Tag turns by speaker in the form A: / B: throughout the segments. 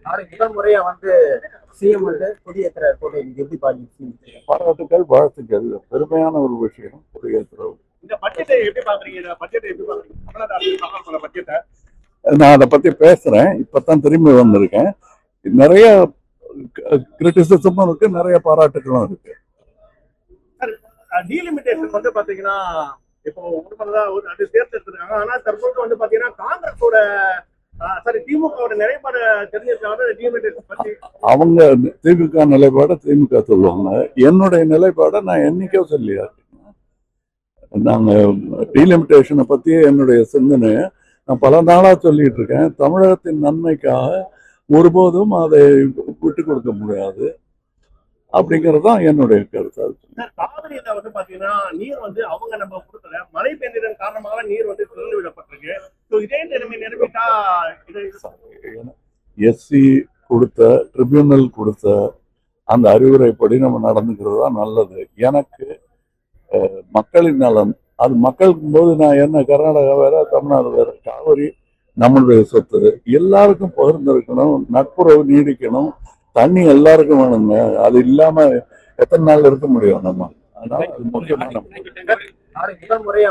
A: நாளைக்கு முதல் முறையா சிஎம் கொடியேற்ற போட்டோ நீங்க எப்படி பாக்குறீங்க?
B: பாராட்டுக்கள், வாழ்த்துக்கள். பெருமையான ஒரு விஷயம் கொடியேற்றுறது.
A: இந்த பட்ஜெட்டை எப்படி பாக்குறீங்க? இந்த பட்ஜெட்டை எப்படி பாக்குறீங்க? தமிழ்நாடு அரசு தாக்கல் பண்ண பட்ஜெட்டை
B: நான் அதை பத்தி பேசுறேன். இப்பதான் திரும்பி வந்திருக்கேன். நிறைய கிரிட்டிசிசமும் இருக்கு, நிறைய பாராட்டுகளும் இருக்கு.
A: டீலிமிட்டேஷன் பாத்தீங்கன்னா இப்போ ஒரு முறை ஒரு அது தேர்ந்தெடுத்திருக்காங்க. ஆனா தற்போது பாத்தீங்கன்னா காங்கிரஸோட சாரி திமுகவோட நிலைப்பாடு தெரிஞ்சிருக்காங்க டீலிமிட்டேஷன் பத்தி.
B: அவங்க திமுக நிலைப்பாட திமுக சொல்லுவாங்க. என்னுடைய நிலைப்பாட நான் என்னைக்கோ சொல்லியா. நாங்க டீலிமிட்டேஷனை பத்தி என்னுடைய சிந்தனை நான் பல நாளா சொல்லிட்டு இருக்கேன். தமிழகத்தின் நன்மைக்காக ஒருபோதும் அதை விட்டு கொடுக்க முடியாது அப்படிங்கிறது தான் என்னுடைய கருத்து.
A: காவிரியில பாத்தீங்கன்னா நீர் அவங்க நம்ம கொடுக்கல, மழை பெய்ததன் காரணமாக நீர் திறந்து விடப்பட்டிருக்கு. இதே நிலைமை நிரம்பிட்டா
B: எஸ்சி கொடுத்த ட்ரிபியூனல் கொடுத்த அந்த அறிவுரைப்படி நம்ம நடந்துக்கிறது தான் நல்லது. எனக்கு மக்களின் நலன் அது மக்களுக்கு போது நான் என்ன கர்நாடகா வேற தமிழ்நாடு வேற, காவிரி நம்மளுடைய சொத்து, எல்லாருக்கும் பகிர்ந்திருக்கணும், நட்புறவு நீடிக்கணும், தண்ணி எல்லாருக்கும் வேணுங்க. அது இல்லாம எத்தனை நாள் இருக்க முடியும் நம்ம? அதனால அது முக்கியமான
A: முதல் முறையா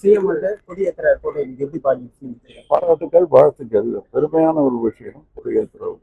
A: சிஎம் கொடியேற்ற போட்டோ நீங்க எப்படி பாக்குறீங்க?
B: பாராட்டுக்கள், வாழ்த்துக்கள். பெருமையான ஒரு விஷயம் கொடியேற்றுறது.